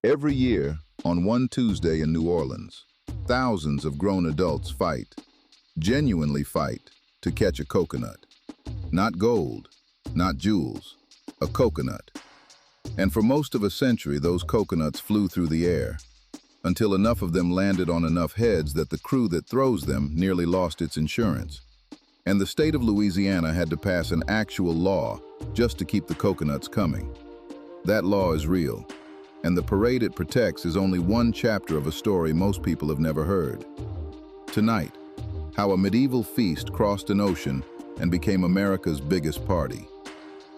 Every year, on one Tuesday in New Orleans, thousands of grown adults fight, genuinely fight, to catch a coconut. Not gold, not jewels, a coconut. And for most of a century, those coconuts flew through the air, until enough of them landed on enough heads that the crew that throws them nearly lost its insurance. And the state of Louisiana had to pass an actual law just to keep the coconuts coming. That law is real, and the parade it protects is only one chapter of a story most people have never heard. Tonight, how a medieval feast crossed an ocean and became America's biggest party.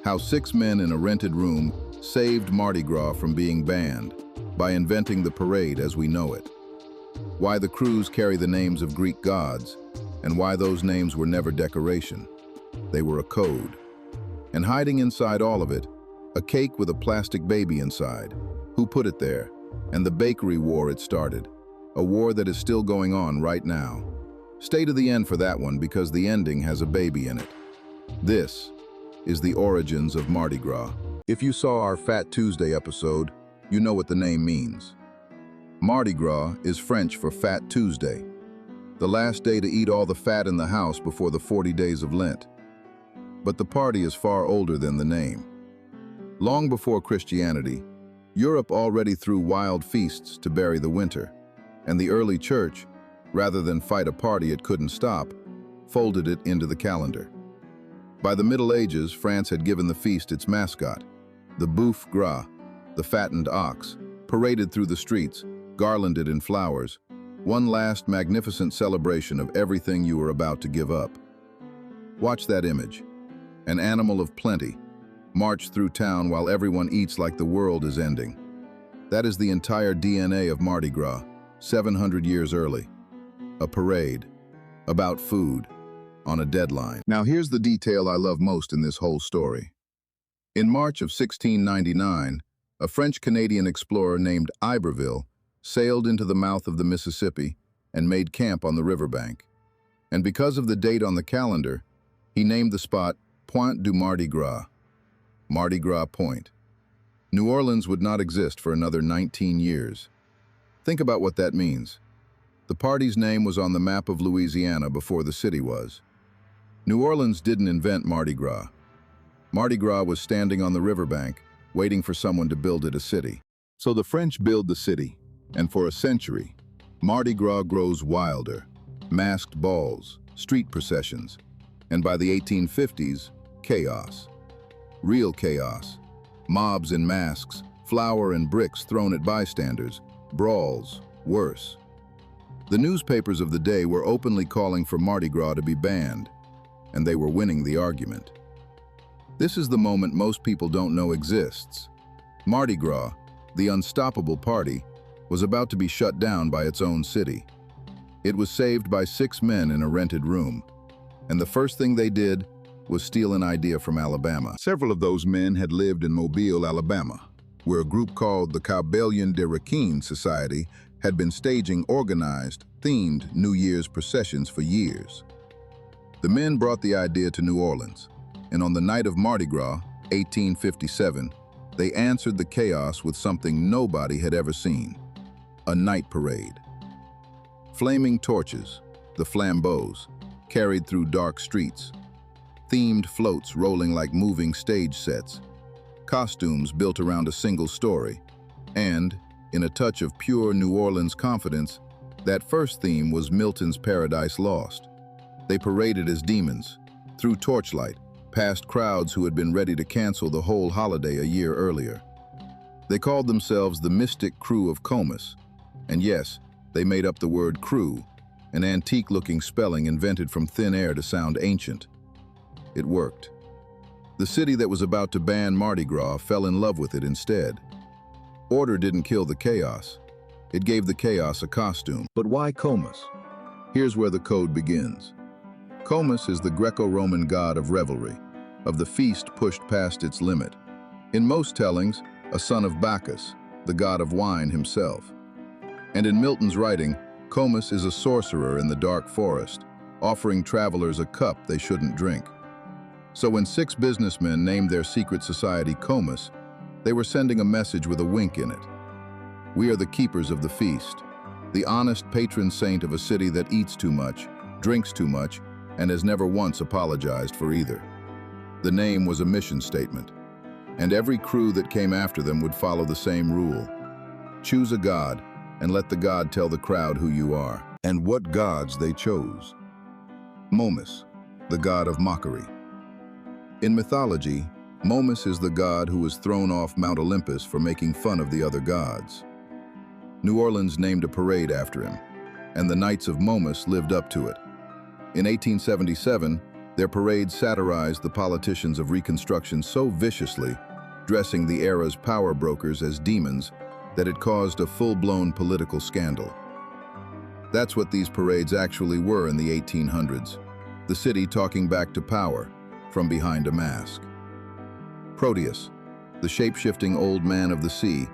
How 6 men in a rented room saved Mardi Gras from being banned by inventing the parade as we know it. Why the crews carry the names of Greek gods, and why those names were never decoration. They were a code. And hiding inside all of it, a cake with a plastic baby inside. Who put it there? And the bakery war it started. A war that is still going on right now. Stay to the end for that one because the ending has a baby in it. This is the origins of Mardi Gras. If you saw our Fat Tuesday episode, you know what the name means. Mardi Gras is French for Fat Tuesday, the last day to eat all the fat in the house before the 40 days of Lent. But the party is far older than the name. Long before Christianity, Europe already threw wild feasts to bury the winter, and the early church, rather than fight a party it couldn't stop, folded it into the calendar. By the Middle Ages, France had given the feast its mascot, the Boeuf gras, the fattened ox, paraded through the streets, garlanded in flowers, one last magnificent celebration of everything you were about to give up. Watch that image. An animal of plenty, march through town while everyone eats like the world is ending. That is the entire DNA of Mardi Gras, 700 years early. A parade, about food, on a deadline. Now here's the detail I love most in this whole story. In March of 1699, a French-Canadian explorer named Iberville sailed into the mouth of the Mississippi and made camp on the riverbank. And because of the date on the calendar, he named the spot Pointe du Mardi Gras, Mardi Gras Point. New Orleans would not exist for another 19 years. Think about what that means. The party's name was on the map of Louisiana before the city was. New Orleans didn't invent Mardi Gras. Mardi Gras was standing on the riverbank, waiting for someone to build it a city. So the French build the city, and for a century, Mardi Gras grows wilder. Masked balls, street processions, and by the 1850s, chaos. Real chaos. Mobs in masks, flour and bricks thrown at bystanders, brawls, worse. The newspapers of the day were openly calling for Mardi Gras to be banned, and they were winning the argument. This is the moment most people don't know exists. Mardi Gras, the unstoppable party, was about to be shut down by its own city. It was saved by 6 men in a rented room, and the first thing they did was steal an idea from Alabama. Several of those men had lived in Mobile, Alabama, where a group called the Cabellon de Requin Society had been staging organized, themed New Year's processions for years. The men brought the idea to New Orleans, and on the night of Mardi Gras, 1857, they answered the chaos with something nobody had ever seen: a night parade. Flaming torches, the flambeaux, carried through dark streets, themed floats rolling like moving stage sets, costumes built around a single story, and, in a touch of pure New Orleans confidence, that first theme was Milton's Paradise Lost. They paraded as demons, through torchlight, past crowds who had been ready to cancel the whole holiday a year earlier. They called themselves the Mystic Crew of Comus, and yes, they made up the word crew, an antique-looking spelling invented from thin air to sound ancient. It worked. The city that was about to ban Mardi Gras fell in love with it instead. Order didn't kill the chaos. It gave the chaos a costume. But why Comus? Here's where the code begins. Comus is the Greco-Roman god of revelry, of the feast pushed past its limit. In most tellings, a son of Bacchus, the god of wine himself. And in Milton's writing, Comus is a sorcerer in the dark forest, offering travelers a cup they shouldn't drink. So when 6 businessmen named their secret society Comus, they were sending a message with a wink in it. We are the keepers of the feast, the honest patron saint of a city that eats too much, drinks too much, and has never once apologized for either. The name was a mission statement, and every crew that came after them would follow the same rule. Choose a god, and let the god tell the crowd who you are. And what gods they chose. Momus, the god of mockery. In mythology, Momus is the god who was thrown off Mount Olympus for making fun of the other gods. New Orleans named a parade after him, and the Knights of Momus lived up to it. In 1877, their parade satirized the politicians of Reconstruction so viciously, dressing the era's power brokers as demons, that it caused a full-blown political scandal. That's what these parades actually were in the 1800s, the city talking back to power from behind a mask. Proteus, the shape-shifting old man of the sea,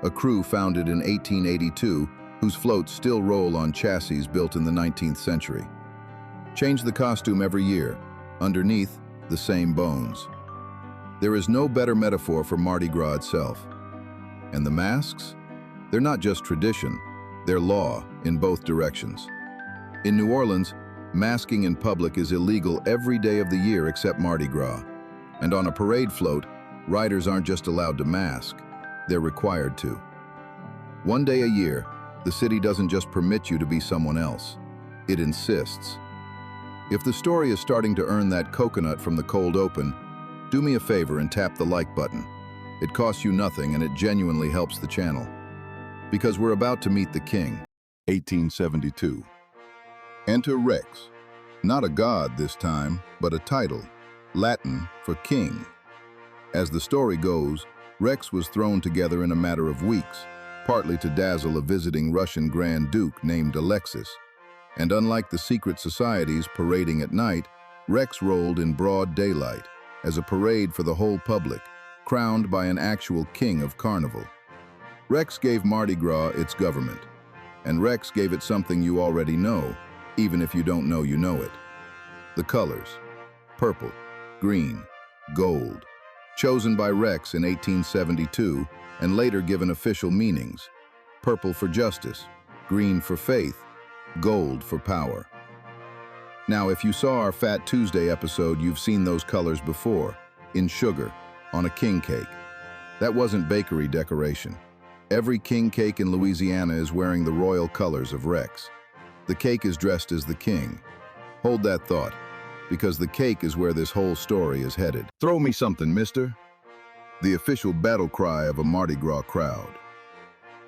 a crew founded in 1882 whose floats still roll on chassis built in the 19th century. Change the costume every year, underneath, the same bones. There is no better metaphor for Mardi Gras itself. And the masks? They're not just tradition, they're law in both directions. In New Orleans, masking in public is illegal every day of the year except Mardi Gras. And on a parade float, riders aren't just allowed to mask, they're required to. One day a year, the city doesn't just permit you to be someone else, it insists. If the story is starting to earn that coconut from the cold open, do me a favor and tap the like button. It costs you nothing and it genuinely helps the channel. Because we're about to meet the king. 1872. Enter Rex. Not a god this time, but a title, Latin for king. As the story goes, Rex was thrown together in a matter of weeks, partly to dazzle a visiting Russian Grand Duke named Alexis. And unlike the secret societies parading at night, Rex rolled in broad daylight, as a parade for the whole public, crowned by an actual king of carnival. Rex gave Mardi Gras its government, and Rex gave it something you already know, even if you don't know you know it. The colors: purple, green, gold, chosen by Rex in 1872 and later given official meanings: purple for justice, green for faith, gold for power. Now, if you saw our Fat Tuesday episode, you've seen those colors before, in sugar, on a king cake. That wasn't bakery decoration. Every king cake in Louisiana is wearing the royal colors of Rex. The cake is dressed as the king. Hold that thought, because the cake is where this whole story is headed. Throw me something, mister. The official battle cry of a Mardi Gras crowd.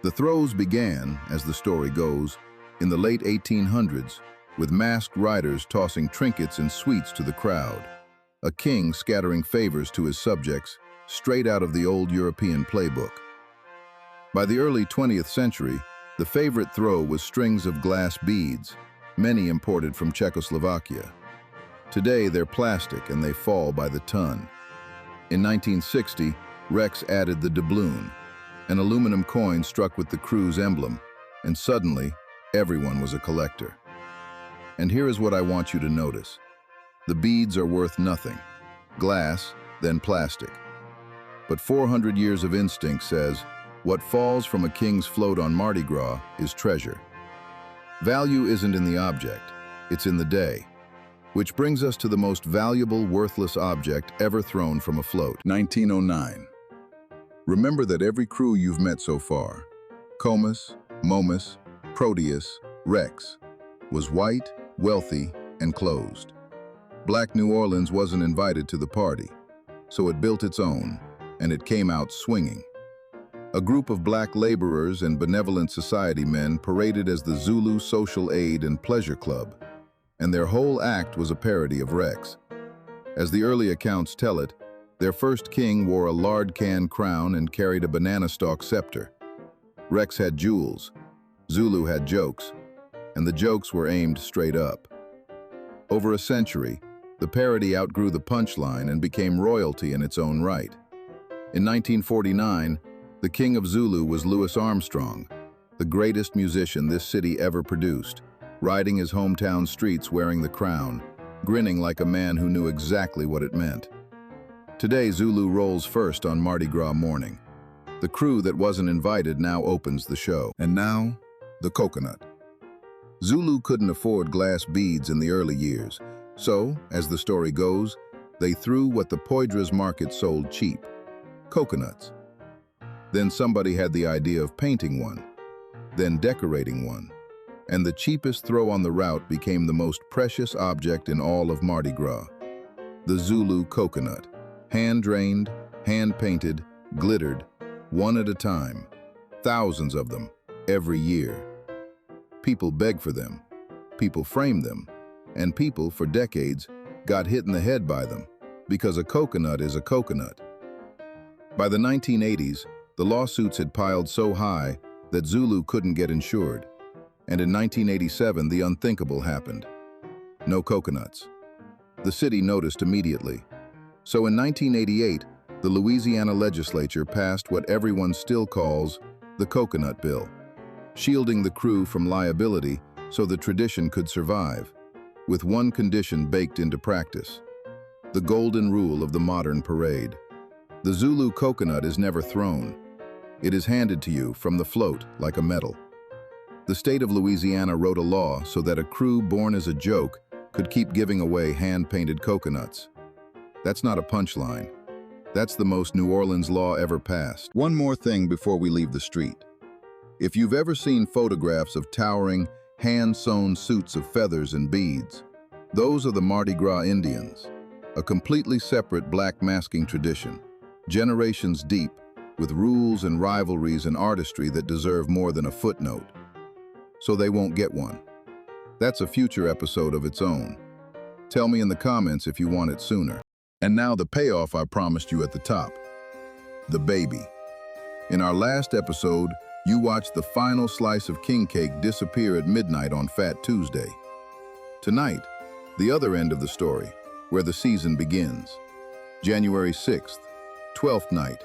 The throws began, as the story goes, in the late 1800s, with masked riders tossing trinkets and sweets to the crowd, a king scattering favors to his subjects, straight out of the old European playbook. By the early 20th century, the favorite throw was strings of glass beads, many imported from Czechoslovakia. Today, they're plastic and they fall by the ton. In 1960, Rex added the doubloon, an aluminum coin struck with the crew's emblem, and suddenly, everyone was a collector. And here is what I want you to notice. The beads are worth nothing. Glass, then plastic. But 400 years of instinct says, what falls from a king's float on Mardi Gras is treasure. Value isn't in the object, it's in the day. Which brings us to the most valuable, worthless object ever thrown from a float. 1909. Remember that every crew you've met so far, Comus, Momus, Proteus, Rex, was white, wealthy, and closed. Black New Orleans wasn't invited to the party, so it built its own, and it came out swinging. A group of black laborers and benevolent society men paraded as the Zulu Social Aid and Pleasure Club, and their whole act was a parody of Rex. As the early accounts tell it, their first king wore a lard can crown and carried a banana stalk scepter. Rex had jewels, Zulu had jokes, and the jokes were aimed straight up. Over a century, the parody outgrew the punchline and became royalty in its own right. In 1949, the king of Zulu was Louis Armstrong, the greatest musician this city ever produced, riding his hometown streets wearing the crown, grinning like a man who knew exactly what it meant. Today, Zulu rolls first on Mardi Gras morning. The crew that wasn't invited now opens the show. And now, the coconut. Zulu couldn't afford glass beads in the early years, so, as the story goes, they threw what the Poydras market sold cheap: coconuts. Then somebody had the idea of painting one, then decorating one, and the cheapest throw on the route became the most precious object in all of Mardi Gras: the Zulu coconut. Hand-drained, hand-painted, glittered, one at a time. Thousands of them, every year. People begged for them, people framed them, and people, for decades, got hit in the head by them, because a coconut is a coconut. By the 1980s, the lawsuits had piled so high that Zulu couldn't get insured. And in 1987, the unthinkable happened. No coconuts. The city noticed immediately. So in 1988, the Louisiana legislature passed what everyone still calls the Coconut Bill, shielding the crew from liability so the tradition could survive, with one condition baked into practice: the golden rule of the modern parade. The Zulu coconut is never thrown. It is handed to you from the float like a medal. The state of Louisiana wrote a law so that a crew born as a joke could keep giving away hand-painted coconuts. That's not a punchline. That's the most New Orleans law ever passed. One more thing before we leave the street. If you've ever seen photographs of towering, hand-sewn suits of feathers and beads, those are the Mardi Gras Indians, a completely separate black masking tradition, generations deep, with rules and rivalries and artistry that deserve more than a footnote. So they won't get one. That's a future episode of its own. Tell me in the comments if you want it sooner. And now the payoff I promised you at the top. The baby. In our last episode, you watched the final slice of king cake disappear at midnight on Fat Tuesday. Tonight, the other end of the story, where the season begins. January 6th, 12th night,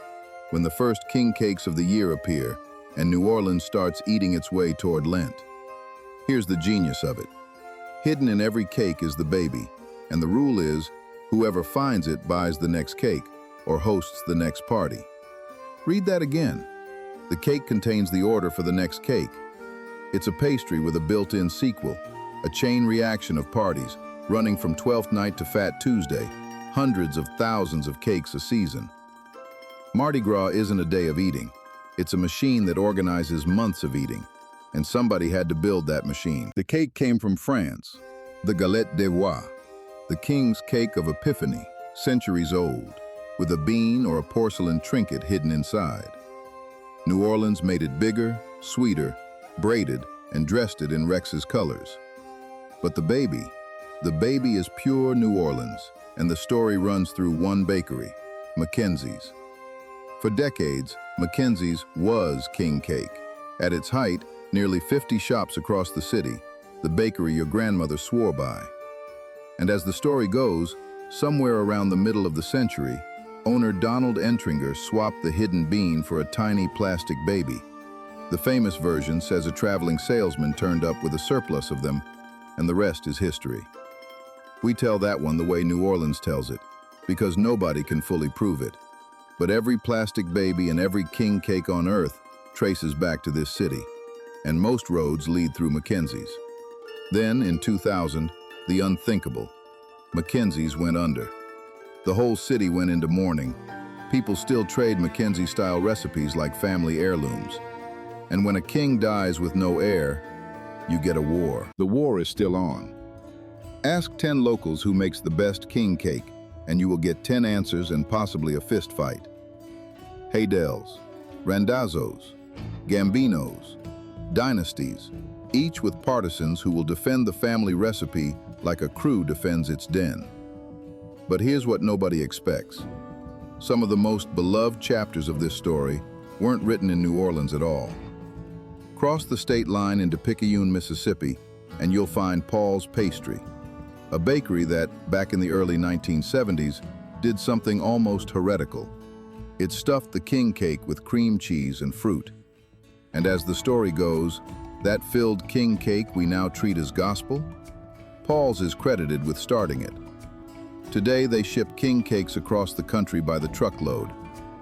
when the first king cakes of the year appear and New Orleans starts eating its way toward Lent. Here's the genius of it. Hidden in every cake is the baby, and the rule is, whoever finds it buys the next cake or hosts the next party. Read that again. The cake contains the order for the next cake. It's a pastry with a built-in sequel, a chain reaction of parties, running from 12th night to Fat Tuesday, hundreds of thousands of cakes a season. Mardi Gras isn't a day of eating. It's a machine that organizes months of eating, and somebody had to build that machine. The cake came from France, the galette des rois, the king's cake of epiphany, centuries old, with a bean or a porcelain trinket hidden inside. New Orleans made it bigger, sweeter, braided, and dressed it in Rex's colors. But the baby is pure New Orleans, and the story runs through one bakery, McKenzie's. For decades, McKenzie's was king cake. At its height, nearly 50 shops across the city, the bakery your grandmother swore by. And as the story goes, somewhere around the middle of the century, owner Donald Entringer swapped the hidden bean for a tiny plastic baby. The famous version says a traveling salesman turned up with a surplus of them, and the rest is history. We tell that one the way New Orleans tells it, because nobody can fully prove it. But every plastic baby and every king cake on earth traces back to this city, and most roads lead through McKenzie's. Then, in 2000, the unthinkable. McKenzie's went under. The whole city went into mourning. People still trade McKenzie-style recipes like family heirlooms. And when a king dies with no heir, you get a war. The war is still on. Ask 10 locals who makes the best king cake, and you will get 10 answers and possibly a fist fight. Haydels, Randazzos, Gambinos, dynasties, each with partisans who will defend the family recipe like a crew defends its den. But here's what nobody expects. Some of the most beloved chapters of this story weren't written in New Orleans at all. Cross the state line into Picayune, Mississippi, and you'll find Paul's Pastry, a bakery that, back in the early 1970s, did something almost heretical. It stuffed the king cake with cream cheese and fruit. And as the story goes, that filled king cake we now treat as gospel? Paul's is credited with starting it. Today they ship king cakes across the country by the truckload,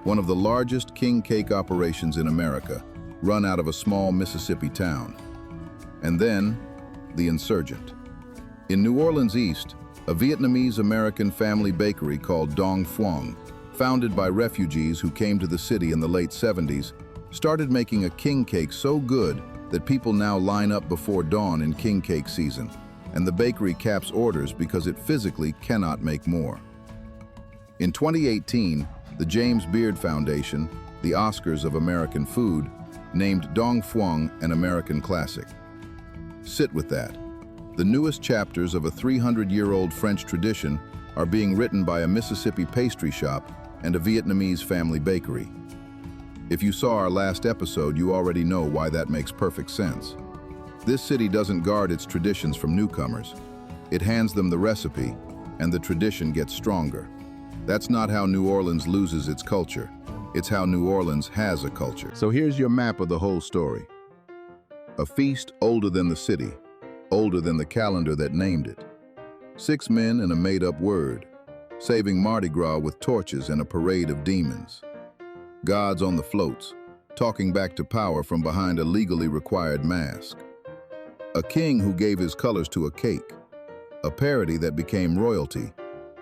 one of the largest king cake operations in America, run out of a small Mississippi town. And then, the Insurgent. In New Orleans East, a Vietnamese-American family bakery called Dong Phuong, founded by refugees who came to the city in the late 70s, started making a king cake so good that people now line up before dawn in king cake season, and the bakery caps orders because it physically cannot make more. In 2018, the James Beard Foundation, the Oscars of American food, named Dong Phuong an American classic. Sit with that. The newest chapters of a 300-year-old French tradition are being written by a Mississippi pastry shop and a Vietnamese family bakery. If you saw our last episode, you already know why that makes perfect sense. This city doesn't guard its traditions from newcomers. It hands them the recipe, and the tradition gets stronger. That's not how New Orleans loses its culture. It's how New Orleans has a culture. So here's your map of the whole story. A feast older than the city, older than the calendar that named it. 6 men and a made-up word, saving Mardi Gras with torches and a parade of demons. Gods on the floats, talking back to power from behind a legally required mask. A king who gave his colors to a cake, a parody that became royalty,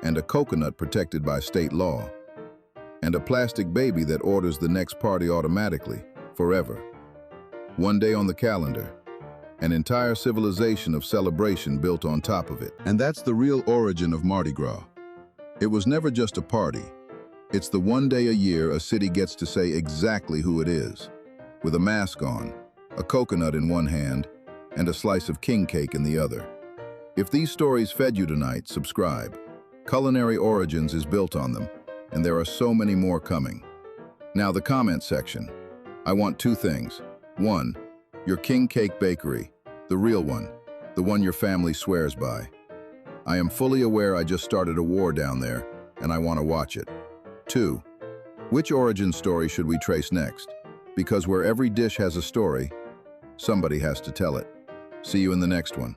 and a coconut protected by state law, and a plastic baby that orders the next party automatically, forever. One day on the calendar, an entire civilization of celebration built on top of it. And that's the real origin of Mardi Gras. It was never just a party. It's the one day a year a city gets to say exactly who it is, with a mask on, a coconut in one hand, and a slice of king cake in the other. If these stories fed you tonight, subscribe. Culinary Origins is built on them, and there are so many more coming. Now the comment section. I want 2 things. 1, your king cake bakery, the real one, the one your family swears by. I am fully aware I just started a war down there, and I want to watch it. 2, which origin story should we trace next? Because where every dish has a story, somebody has to tell it. See you in the next one.